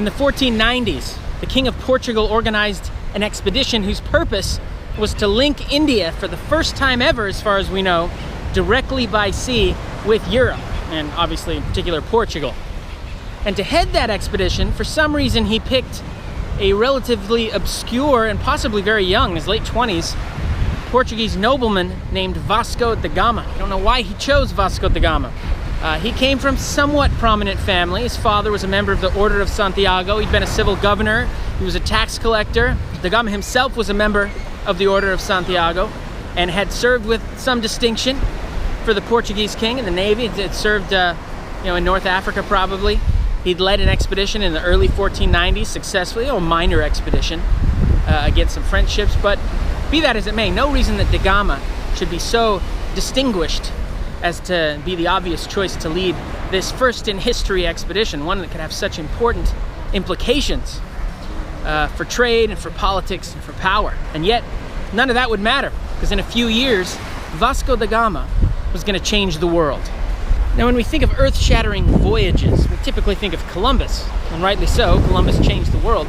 In the 1490s, the King of Portugal organized an expedition whose purpose was to link India for the first time ever, as far as we know, directly by sea with Europe, and obviously in particular Portugal. And to head that expedition, for some reason he picked a relatively obscure and possibly very young, in his late 20s, Portuguese nobleman named Vasco da Gama. I don't know why he chose Vasco da Gama. He came from somewhat prominent family. His father was a member of the Order of Santiago. He'd been a civil governor. He was a tax collector. Da Gama himself was a member of the Order of Santiago and had served with some distinction for the Portuguese king in the Navy. Had served in North Africa probably. He'd led an expedition in the early 1490s successfully, a minor expedition against some French ships. But be that as it may, no reason that da Gama should be so distinguished as to be the obvious choice to lead this first in history expedition, one that could have such important implications for trade and for politics and for power. And yet, none of that would matter, because in a few years, Vasco da Gama was going to change the world. Now, when we think of earth-shattering voyages, we typically think of Columbus, and rightly so. Columbus changed the world.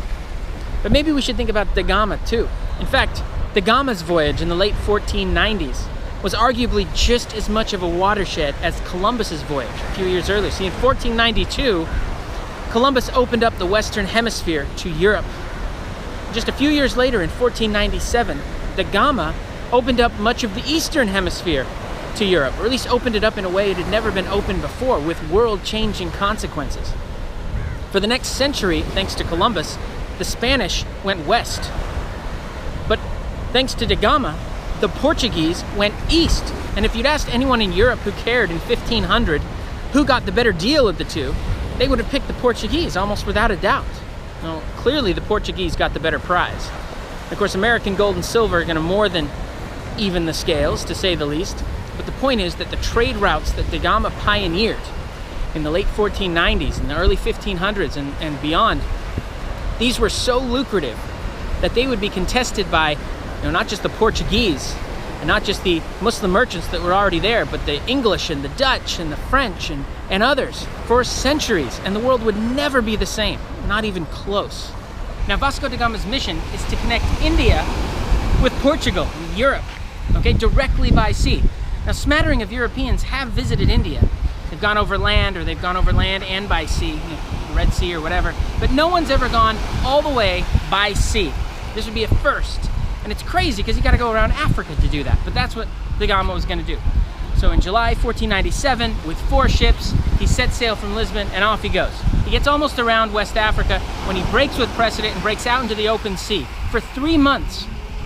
But maybe we should think about da Gama too. In fact, da Gama's voyage in the late 1490s was arguably just as much of a watershed as Columbus's voyage a few years earlier. See, in 1492, Columbus opened up the Western Hemisphere to Europe. Just a few years later, in 1497, da Gama opened up much of the Eastern Hemisphere to Europe, or at least opened it up in a way it had never been opened before, with world-changing consequences. For the next century, thanks to Columbus, the Spanish went west. But thanks to da Gama, the Portuguese went east. And if you'd asked anyone in Europe who cared in 1500 who got the better deal of the two, they would have picked the Portuguese almost without a doubt. Now, clearly the Portuguese got the better prize. Of course, American gold and silver are going to more than even the scales, to say the least. But the point is that the trade routes that da Gama pioneered in the late 1490s and the early 1500s and beyond, these were so lucrative that they would be contested by not just the Portuguese and not just the Muslim merchants that were already there, but the English and the Dutch and the French and others for centuries, and the world would never be the same, not even close. Now, Vasco da Gama's mission is to connect India with Portugal and Europe, okay, directly by sea. Now, a smattering of Europeans have visited India. They've gone over land, or they've gone over land and by sea, the Red Sea or whatever, but no one's ever gone all the way by sea. This would be a first. And it's crazy because you got to go around Africa to do that, but that's what da Gama was going to do. So in July 1497, with 4 ships, he sets sail from Lisbon and off he goes. He gets almost around West Africa when he breaks with precedent and breaks out into the open sea. For 3 months,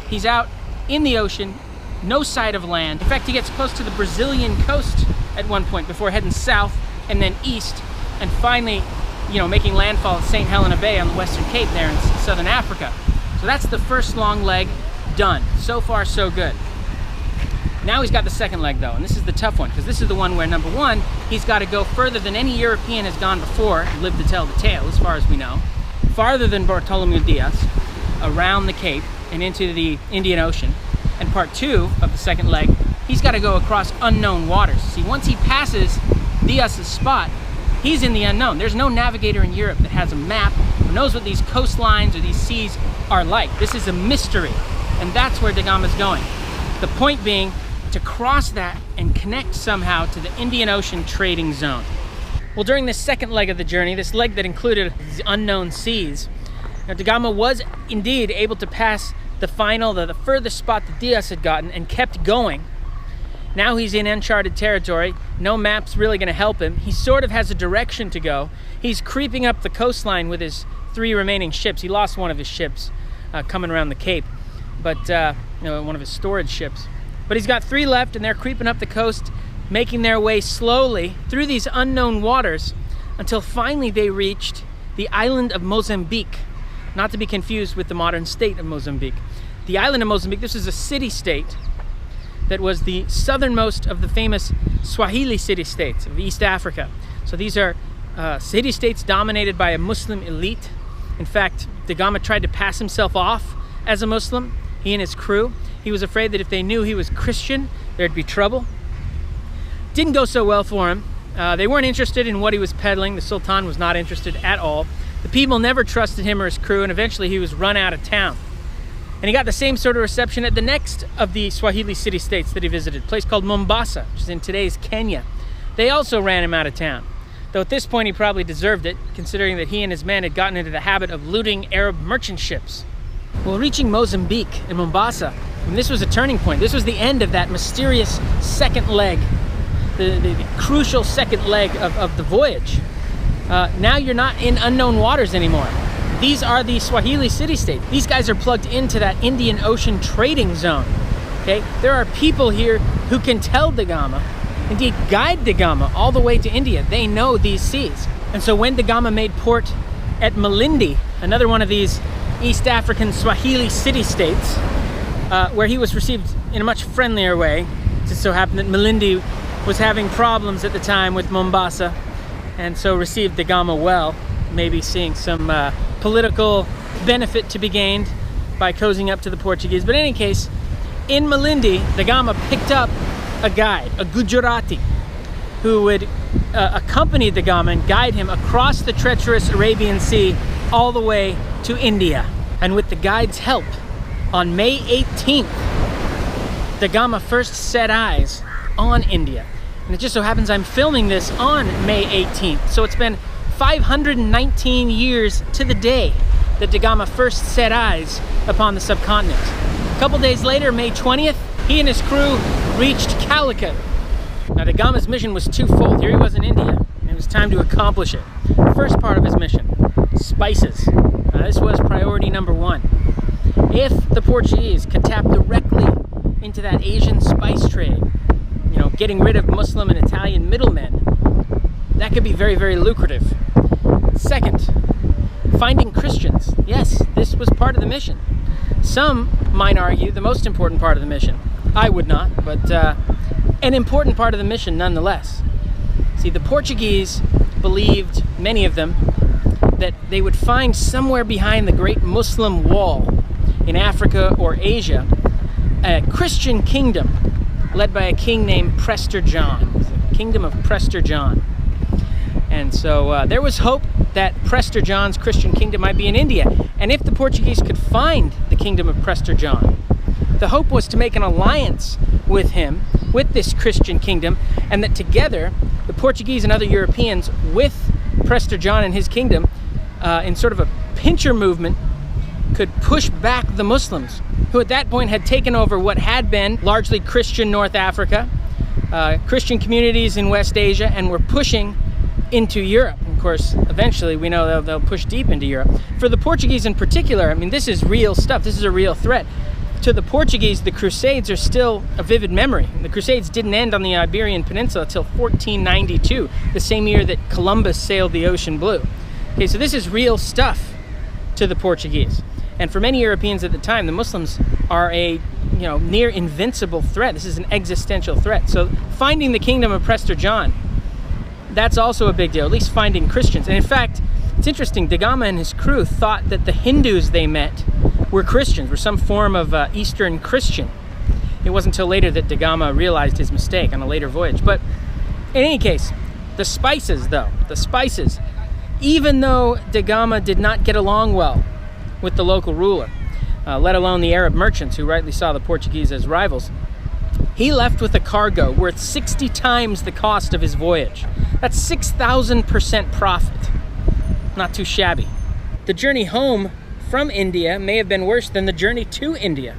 he's out in the ocean, no sight of land. In fact, he gets close to the Brazilian coast at one point before heading south and then east, and finally, making landfall at St. Helena Bay on the Western Cape there in southern Africa. So that's the first long leg done. So far, so good. Now he's got the second leg though, and this is the tough one, because this is the one where, number one, he's got to go further than any European has gone before, lived to tell the tale as far as we know, farther than Bartholomew Diaz, around the Cape and into the Indian Ocean. And part 2 of the second leg, he's got to go across unknown waters. See, once he passes Diaz's spot, he's in the unknown. There's no navigator in Europe that has a map or knows what these coastlines or these seas are like. This is a mystery, and that's where da Gama's going. The point being to cross that and connect somehow to the Indian Ocean trading zone. Well, during this second leg of the journey, this leg that included these unknown seas, da Gama was indeed able to pass the furthest spot that Diaz had gotten and kept going. Now he's in uncharted territory. No map's really going to help him. He sort of has a direction to go. He's creeping up the coastline with his 3 remaining ships. He lost one of his ships coming around the Cape, but one of his storage ships. But he's got 3 left, and they're creeping up the coast, making their way slowly through these unknown waters until finally they reached the island of Mozambique, not to be confused with the modern state of Mozambique. The island of Mozambique, this is a city-state that was the southernmost of the famous Swahili city-states of East Africa. So these are city-states dominated by a Muslim elite. In fact, da Gama tried to pass himself off as a Muslim, he and his crew. He was afraid that if they knew he was Christian, there'd be trouble. Didn't go so well for him. They weren't interested in what he was peddling. The Sultan was not interested at all. The people never trusted him or his crew, and eventually he was run out of town. And he got the same sort of reception at the next of the Swahili city-states that he visited, a place called Mombasa, which is in today's Kenya. They also ran him out of town, though at this point he probably deserved it, considering that he and his men had gotten into the habit of looting Arab merchant ships. Well, reaching Mozambique and Mombasa, and this was a turning point. This was the end of that mysterious second leg, the crucial second leg of the voyage. Now you're not in unknown waters anymore. These are the Swahili city-states. These guys are plugged into that Indian Ocean trading zone. Okay, there are people here who can tell Da Gama, indeed guide Da Gama all the way to India. They know these seas. And so when Da Gama made port at Malindi, another one of these East African Swahili city-states, where he was received in a much friendlier way. It just so happened that Malindi was having problems at the time with Mombasa, and so received Da Gama well, maybe seeing some political benefit to be gained by cozying up to the Portuguese. But in any case, in Malindi, Da Gama picked up a guide, a Gujarati, who would accompany Da Gama and guide him across the treacherous Arabian Sea all the way to India. And with the guide's help, on May 18th, Da Gama first set eyes on India. And it just so happens I'm filming this on May 18th. So it's been 519 years to the day that Da Gama first set eyes upon the subcontinent. A couple days later, May 20th, he and his crew reached Calicut. Now Da Gama's mission was twofold. Here he was in India, and it was time to accomplish it. First part of his mission, spices. This was priority number one. If the Portuguese could tap directly into that Asian spice trade, you know, getting rid of Muslim and Italian middlemen, that could be very, very lucrative. Second, finding Christians. Yes, this was part of the mission. Some might argue the most important part of the mission. I would not, but an important part of the mission nonetheless. See, the Portuguese believed, many of them, that they would find somewhere behind the great Muslim wall in Africa or Asia a Christian kingdom led by a king named Prester John, the kingdom of Prester John. And so there was hope that Prester John's Christian kingdom might be in India. And if the Portuguese could find the kingdom of Prester John, the hope was to make an alliance with him, with this Christian kingdom, and that together, the Portuguese and other Europeans, with Prester John and his kingdom, in sort of a pincher movement, could push back the Muslims, who at that point had taken over what had been largely Christian North Africa, Christian communities in West Asia, and were pushing into Europe. Of course, eventually we know they'll push deep into Europe. For the Portuguese in particular, I mean, this is real stuff. This is a real threat. To the Portuguese, the Crusades are still a vivid memory. The Crusades didn't end on the Iberian Peninsula until 1492, the same year that Columbus sailed the ocean blue. Okay, so this is real stuff to the Portuguese. And for many Europeans at the time, the Muslims are a near invincible threat. This is an existential threat. So finding the kingdom of Prester John, that's also a big deal, at least finding Christians. And in fact, it's interesting, Da Gama and his crew thought that the Hindus they met were Christians, were some form of Eastern Christian. It wasn't until later that Da Gama realized his mistake on a later voyage. But in any case, the spices though, even though Da Gama did not get along well with the local ruler, let alone the Arab merchants who rightly saw the Portuguese as rivals, he left with a cargo worth 60 times the cost of his voyage. That's 6,000% profit. Not too shabby. The journey home from India may have been worse than the journey to India.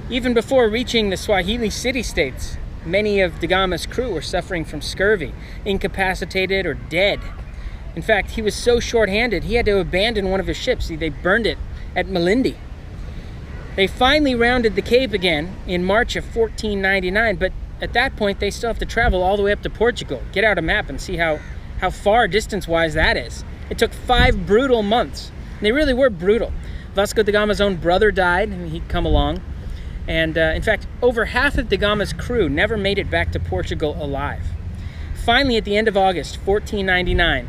Even before reaching the Swahili city-states, many of Da Gama's crew were suffering from scurvy, incapacitated or dead. In fact, he was so short-handed, he had to abandon one of his ships. They burned it at Malindi. They finally rounded the Cape again in March of 1499, but at that point, they still have to travel all the way up to Portugal. Get out a map and see how far distance-wise that is. It took 5 brutal months. And they really were brutal. Vasco da Gama's own brother died, and he'd come along. And in fact, over half of da Gama's crew never made it back to Portugal alive. Finally, at the end of August 1499,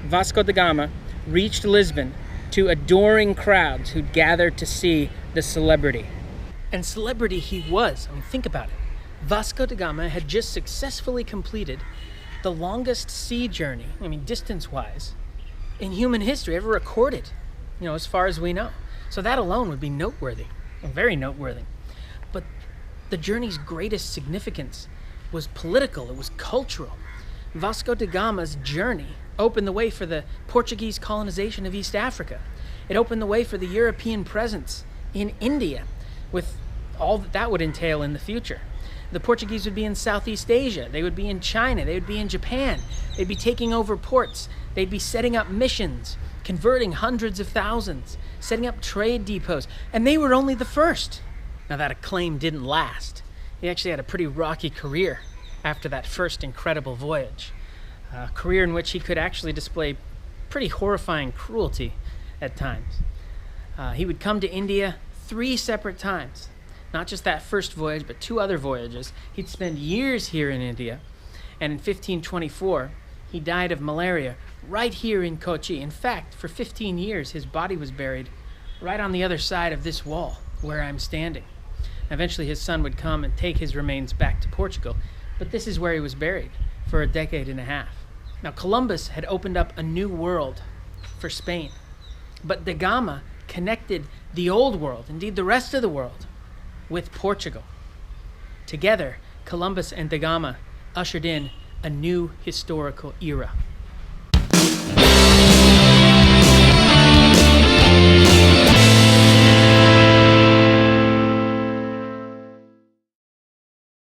Vasco da Gama reached Lisbon to adoring crowds who'd gathered to see the celebrity. And celebrity he was. I mean, think about it. Vasco da Gama had just successfully completed the longest sea journey, I mean, distance-wise, in human history, ever recorded, as far as we know. So that alone would be noteworthy, very noteworthy. But the journey's greatest significance was political, it was cultural. Vasco da Gama's journey opened the way for the Portuguese colonization of East Africa. It opened the way for the European presence in India, with all that would entail in the future. The Portuguese would be in Southeast Asia, they would be in China, they would be in Japan, they'd be taking over ports, they'd be setting up missions, converting hundreds of thousands, setting up trade depots, and they were only the first. Now that acclaim didn't last. He actually had a pretty rocky career after that first incredible voyage, a career in which he could actually display pretty horrifying cruelty at times. He would come to India 3 separate times. Not just that first voyage, but 2 other voyages. He'd spend years here in India, and in 1524, he died of malaria right here in Kochi. In fact, for 15 years, his body was buried right on the other side of this wall where I'm standing. Eventually, his son would come and take his remains back to Portugal, but this is where he was buried for a decade and a half. Now, Columbus had opened up a new world for Spain, but da Gama connected the old world, indeed the rest of the world, with Portugal. Together, Columbus and da Gama ushered in a new historical era.